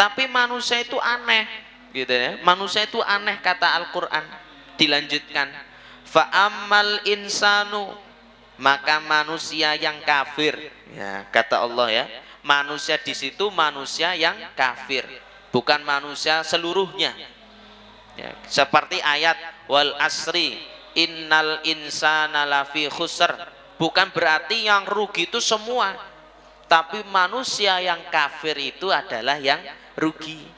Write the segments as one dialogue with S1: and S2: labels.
S1: Tapi manusia itu aneh, gitu ya. Manusia itu aneh kata Al-Qur'an. Dilanjutkan, fa ammal insanu, maka manusia yang kafir, ya, kata Allah ya. Manusia di situ manusia yang kafir, bukan manusia seluruhnya. Ya, seperti ayat wal asri innal insana lafi khusr, bukan berarti yang rugi itu semua, tapi manusia yang kafir itu adalah yang rugi.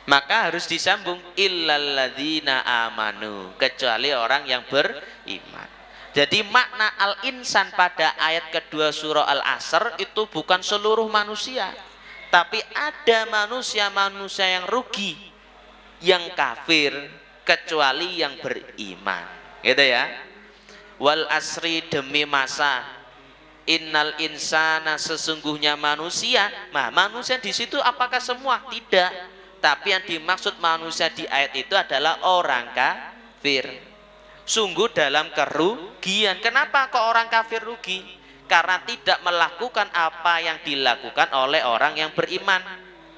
S1: Maka harus disambung illalladzina amanu, kecuali orang yang beriman. Jadi makna al-insan pada ayat kedua surah Al-Asr itu bukan seluruh manusia, tapi ada manusia-manusia yang rugi, yang kafir, kecuali yang beriman. Gitu ya. Wal asri, demi masa, innal insana, sesungguhnya manusia. Nah, manusia di situ apakah semua? Tidak. Tapi yang dimaksud manusia di ayat itu adalah orang kafir. Sungguh dalam kerugian. Kenapa kok orang kafir rugi? Karena tidak melakukan apa yang dilakukan oleh orang yang beriman.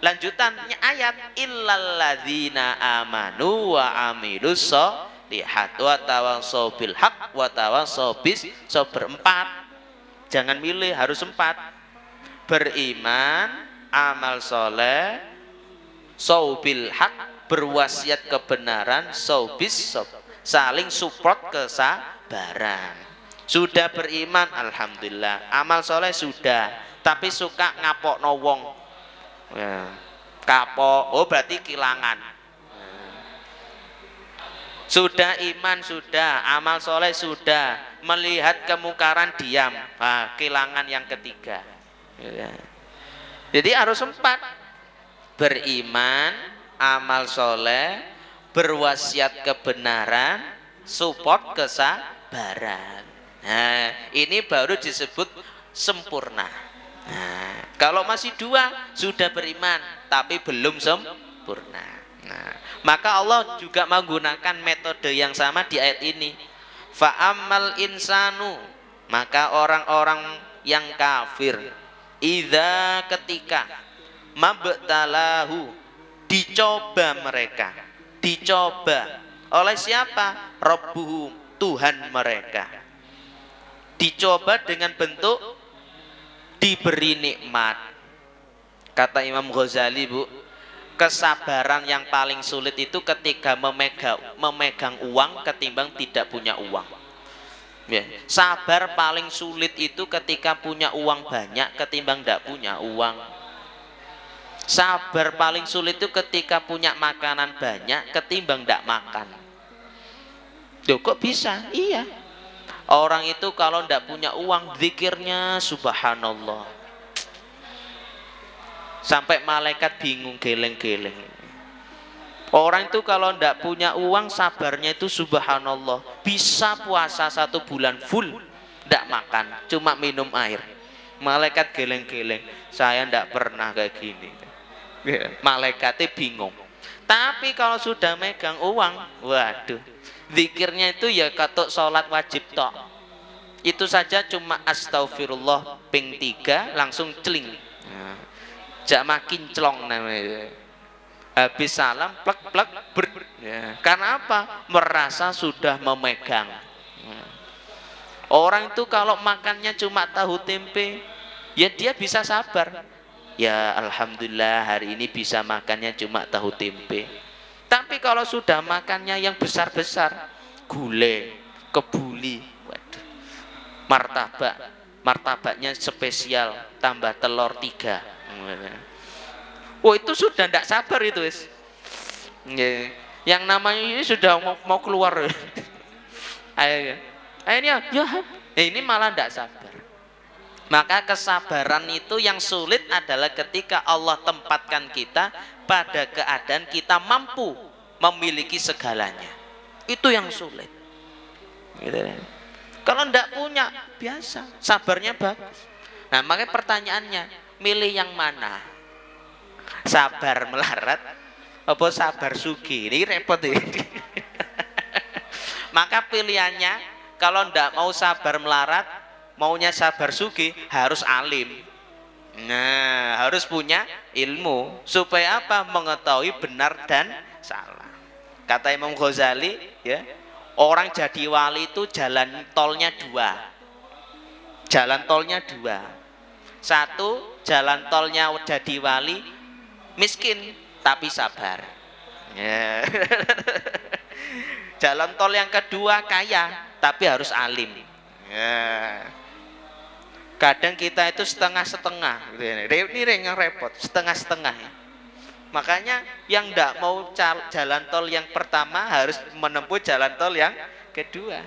S1: Lanjutannya ayat illalladzina amanu wa amilus sholihat wa tawassaw bil haq wa tawassaw bis sabr. 4. Jangan milih, harus 4. Beriman, amal soleh, saubil haq, berwasiat kebenaran, saubis, saling support kesabaran. Sudah beriman, alhamdulillah. Amal soleh sudah, tapi suka ngapok wong, ya. Kapok, oh berarti kehilangan. Sudah iman, sudah amal soleh, sudah melihat kemungkaran, diam. Nah, kehilangan yang ketiga, ya. Jadi harus 4. Beriman, amal soleh, berwasiat kebenaran, support kesabaran. Nah, ini baru disebut sempurna. Nah, kalau masih 2, sudah beriman tapi belum sempurna. Nah, maka Allah juga menggunakan metode yang sama di ayat ini. Fa ammal insanu, maka orang-orang yang kafir, idza, ketika, mabtalahu, dicoba mereka. Dicoba oleh siapa? Rabbuhum, Tuhan mereka. Dicoba dengan bentuk diberi nikmat. Kata Imam Ghazali, Bu, kesabaran yang paling sulit itu ketika memegang uang ketimbang tidak punya uang. Ya. Sabar paling sulit itu ketika punya uang banyak ketimbang tidak punya uang. Sabar paling sulit itu ketika punya makanan banyak ketimbang tidak makan. Loh, kok bisa? Iya. Orang itu kalau tidak punya uang, zikirnya subhanallah, sampai malaikat bingung, geleng-geleng. Orang itu kalau tidak punya uang, sabarnya itu subhanallah, bisa puasa 1 bulan full tidak makan, cuma minum air. Malaikat geleng-geleng, saya tidak pernah kayak gini. Malaikatnya bingung. Tapi kalau sudah megang uang, waduh, zikirnya itu ya katuk sholat wajib tok. Itu saja cuma astaghfirullah ping 3 langsung celing. Jak makin celong namanya. Habis salam plek-plek ber. Ya. Karena apa? Merasa sudah memegang. Orang itu kalau makannya cuma tahu tempe, ya dia bisa sabar. Ya alhamdulillah hari ini bisa makannya cuma tahu tempe. Tapi kalau sudah makannya yang besar-besar, gulai, kebuli, waduh, martabaknya spesial, tambah telur 3. Oh itu sudah tidak sabar itu, wis. Yang namanya ini sudah mau keluar. Ayo, ini malah tidak sabar. Maka kesabaran itu yang sulit adalah ketika Allah tempatkan kita pada keadaan kita mampu memiliki segalanya. Itu yang sulit. Gitu. Kalau tidak punya, biasa, sabarnya bagus. Nah, makanya pertanyaannya, milih yang mana? Sabar melarat apa sabar sugih? Ini repot ini. Maka pilihannya, kalau tidak mau sabar melarat, maunya sabar sugih, harus alim. Nah, harus punya ilmu supaya apa? Mengetahui benar dan salah. Kata Imam Ghazali, ya, orang jadi wali itu jalan tolnya dua. Jalan tolnya dua. Satu, jalan tolnya jadi wali miskin tapi sabar. Ya. Jalan tol yang kedua kaya tapi harus alim. Ya. Kadang kita itu setengah-setengah. Ini yang repot, setengah-setengah. Makanya yang tidak mau jalan tol yang pertama harus menempuh jalan tol yang kedua.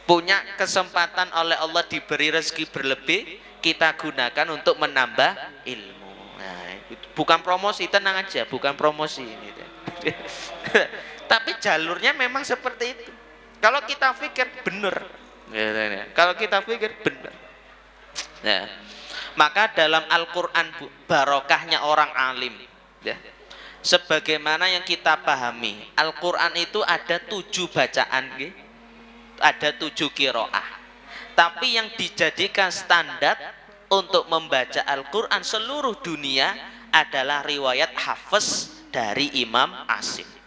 S1: Punya kesempatan oleh Allah diberi rezeki berlebih, kita gunakan untuk menambah ilmu. Nah, bukan promosi, tenang aja, bukan promosi ini. Tapi jalurnya memang seperti itu. Kalau kita pikir benar, kalau kita pikir benar. Nah, maka dalam Al-Quran barokahnya orang alim, ya. Sebagaimana yang kita pahami, Al-Quran itu ada 7 bacaan, ada 7 qiraah. Tapi yang dijadikan standar untuk membaca Al-Quran seluruh dunia adalah riwayat Hafiz dari Imam Asim.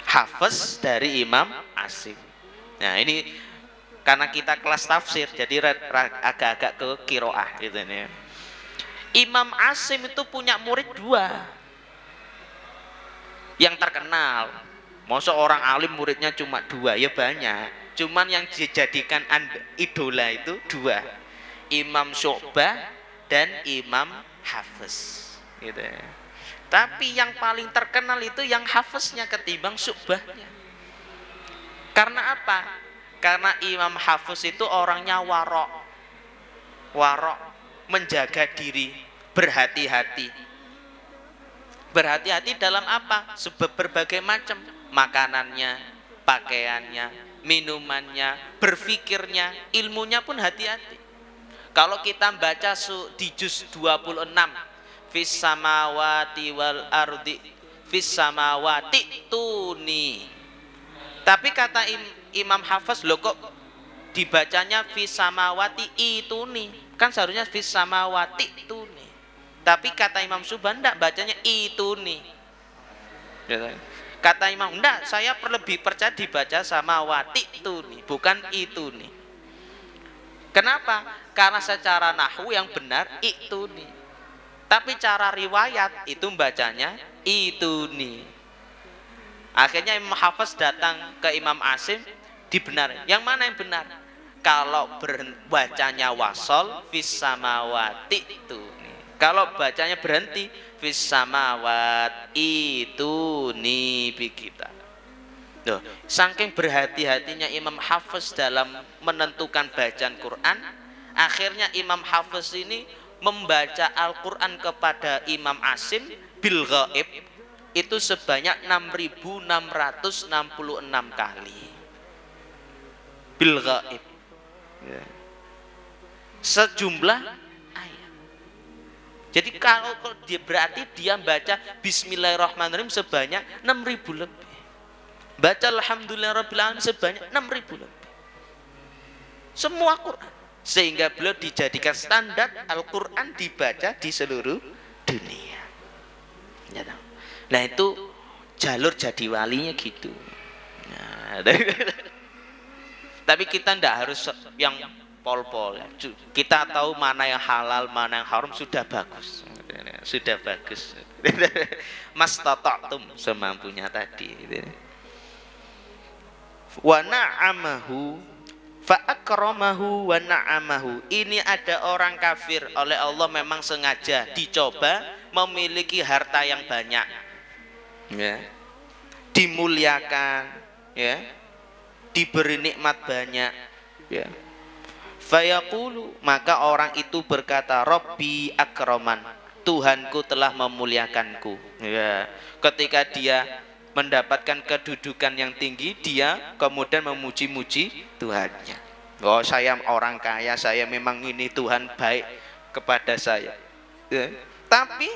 S1: Hafiz dari Imam Asim. Nah, ini karena kita kelas tafsir, jadi agak-agak ke qiraah gitu nih. Imam Asim itu punya murid 2 yang terkenal. Masa orang alim muridnya cuma 2? Ya banyak. Cuman yang dijadikan idola itu 2. Imam Syu'bah dan Imam Hafiz. Gitu. Tapi yang paling terkenal itu yang Hafiznya ketimbang Syu'bahnya. Karena apa? Karena Imam Hafiz itu orangnya warok, menjaga diri, berhati-hati. Berhati-hati dalam apa? Sebab berbagai macam, makanannya, pakaiannya, minumannya, berfikirnya, ilmunya pun hati-hati. Kalau kita baca di juz 26, fis samawati wal ardi, fis samawati tuni. Tapi kata Imam Hafiz, loh kok dibacanya fis samawati ituni? Kan seharusnya fis samawati tuni. Tapi kata Imam Syu'bah enggak, bacanya ituni. Kata Imam, enggak, saya lebih percaya dibaca samawati tuni, bukan ituni. Kenapa? Karena secara nahwu yang benar ituni. Tapi cara riwayat itu bacanya ituni. Akhirnya Imam Hafiz datang ke Imam Asim, dibenarin. Yang mana yang benar? Kalau bacanya wasol fis samawati itu. Kalau bacanya berhenti fis samawat itu nih kita. Loh, saking berhati-hatinya Imam Hafiz dalam menentukan bacaan Quran, akhirnya Imam Hafiz ini membaca Al-Quran kepada Imam Asim bil ghaib itu sebanyak 6.666 kali. Bil ghaib. Ya. Sejumlah ayat. Jadi kalau dia berarti dia baca Bismillahirrahmanirrahim sebanyak 6.000 lebih. Baca Alhamdulillahirrahmanirrahim sebanyak 6.000 lebih. Semua Quran. Sehingga beliau dijadikan standar Al-Quran dibaca di seluruh dunia. Ya, nah itu jalur jadi walinya gitu. Nah, tapi kita tidak harus yang pol-pol. Kita tahu mana yang halal, mana yang haram, sudah bagus. Sudah bagus. Mas tata'tum semampunya tadi. Wa na'amahu fa akramahu wa na'amahu. Ini ada orang kafir oleh Allah memang sengaja dicoba memiliki harta yang banyak, ya, dimuliakan, ya, diberi nikmat banyak, ya. Fayaqulu, maka orang itu berkata, Rabbi akraman, Tuhanku telah memuliakanku, ya. Ketika dia mendapatkan kedudukan yang tinggi, dia kemudian memuji-muji Tuhannya. Oh, saya orang kaya, saya memang ini Tuhan baik kepada saya, ya. Tapi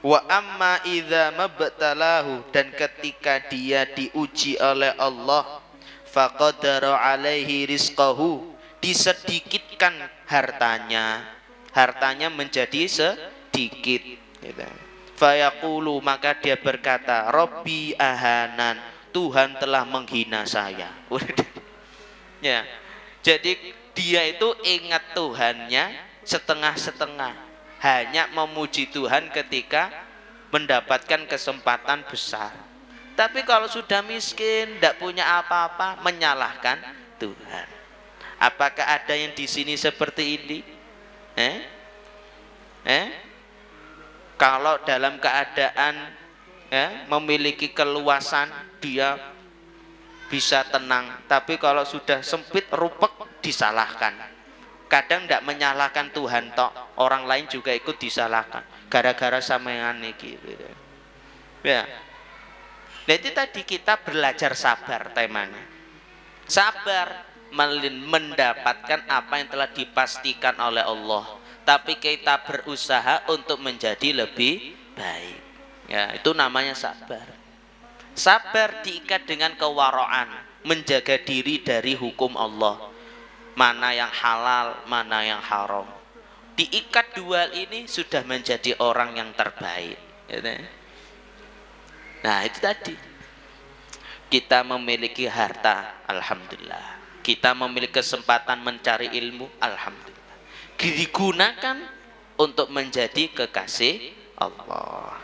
S1: wa amma idza mabtalahu, dan ketika dia diuji oleh Allah, faqadara alaihi rizqahu, disedikitkan hartanya, hartanya menjadi sedikit. Gitu. Fayaqulu, maka dia berkata, Robbi ahanan, Tuhan telah menghina saya. Ya, jadi dia itu ingat Tuhannya setengah-setengah, hanya memuji Tuhan ketika mendapatkan kesempatan besar. Tapi kalau sudah miskin, tidak punya apa-apa, menyalahkan Tuhan. Apakah ada yang di sini seperti ini? Kalau dalam keadaan memiliki keluasan, dia bisa tenang. Tapi kalau sudah sempit, rupek, disalahkan. Kadang tidak menyalahkan Tuhan tok, orang lain juga ikut disalahkan. Gara-gara sampean iki. Ya. Nah, itu tadi kita belajar sabar temanya. Sabar mendapatkan apa yang telah dipastikan oleh Allah. Tapi kita berusaha untuk menjadi lebih baik. Ya, itu namanya sabar. Sabar diikat dengan kewaraan, menjaga diri dari hukum Allah. Mana yang halal, mana yang haram. Diikat dua ini sudah menjadi orang yang terbaik. Nah, itu tadi. Kita memiliki harta, alhamdulillah. Kita memiliki kesempatan mencari ilmu, alhamdulillah. Digunakan untuk menjadi kekasih Allah.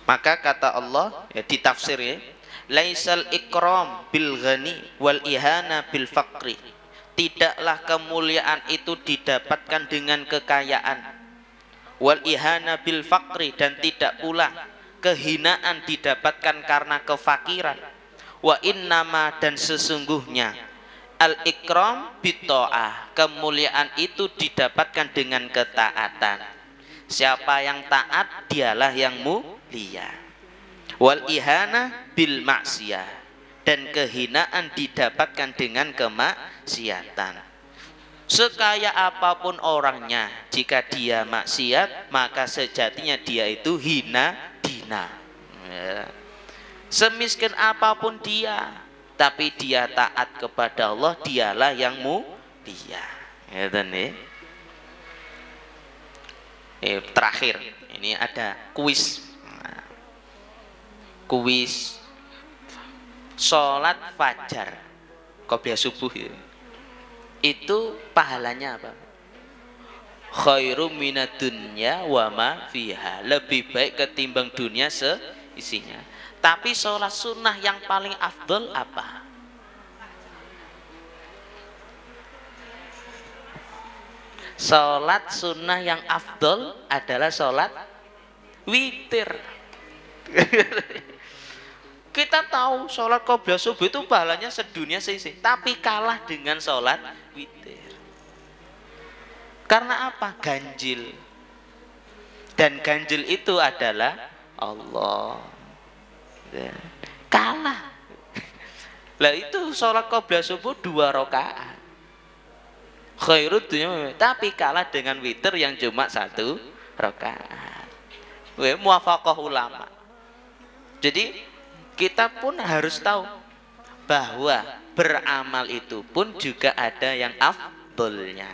S1: Maka kata Allah, ya, ditafsir ya, laisal ikram bil ghani wal ihana bil faqri. Tidaklah kemuliaan itu didapatkan dengan kekayaan, wal ihana bil faqri, dan tidak pula kehinaan didapatkan karena kefakiran. Wa innama, dan sesungguhnya, al ikram bitta'ah, kemuliaan itu didapatkan dengan ketaatan. Siapa yang taat, dialah yang mulia. Wal ihana bil maksiyah, dan kehinaan didapatkan dengan kemaksiatan. Sekaya apapun orangnya, jika dia maksiat, maka sejatinya dia itu hina dina. Ya. Semiskin apapun dia, tapi dia taat kepada Allah, dialah yang mulia. Ya, terakhir, ini ada kuis. Kuis sholat fajar, qobliyah subuh ya. Itu pahalanya apa? Khairum minad dunya wa ma fiha, lebih baik ketimbang dunia seisinya. Tapi sholat sunnah yang paling afdol apa? Sholat sunnah yang afdol adalah sholat witir. Kita tahu sholat qobliyah subuh itu pahalanya sedunia seisi, tapi kalah dengan sholat witir. Karena apa? Ganjil. Dan ganjil itu adalah Allah. Kalah. Lah itu sholat qobliyah subuh 2 rakaat. Khairud dunya, tapi kalah dengan witir yang cuma 1 rakaat. Muwafaqah ulama. Jadi kita pun harus tahu bahwa beramal itu pun juga ada yang afdolnya.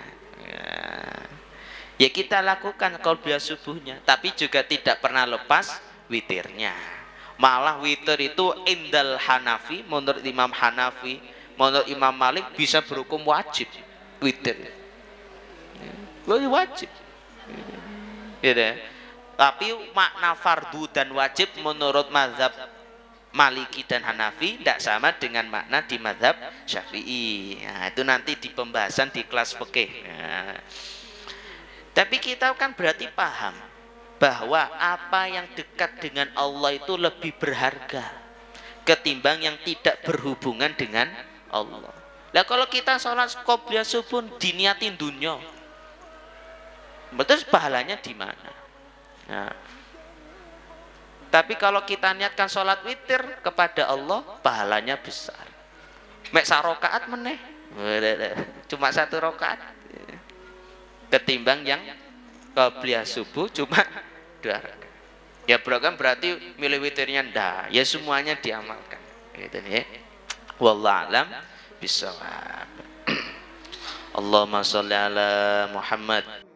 S1: Ya kita lakukan qobliyah subuhnya, tapi juga tidak pernah lepas witirnya. Malah witir itu indal Hanafi, menurut Imam Hanafi, menurut Imam Malik bisa berhukum wajib witir. Wajib. Ya, tapi makna fardu dan wajib menurut mazhab Maliki dan Hanafi tidak sama dengan makna di mazhab Syafi'i. Nah, itu nanti di pembahasan di kelas fikih. Nah, tapi kita kan berarti paham bahwa apa yang dekat dengan Allah itu lebih berharga ketimbang yang tidak berhubungan dengan Allah. Nah, kalau kita sholat qobliyah subuh diniatin dunia, betul pahalanya di mana? Nah, tapi kalau kita niatkan sholat witir kepada Allah, pahalanya besar. Mek sarokaat meneh, cuma 1 rakaat, ketimbang yang qobliyah subuh cuma 2 rakaat. Ya berarti milih witirnya ndak, ya semuanya diamalkan. gitu ya. Wallahu alam bisawab. Allahumma sholli ala Muhammad.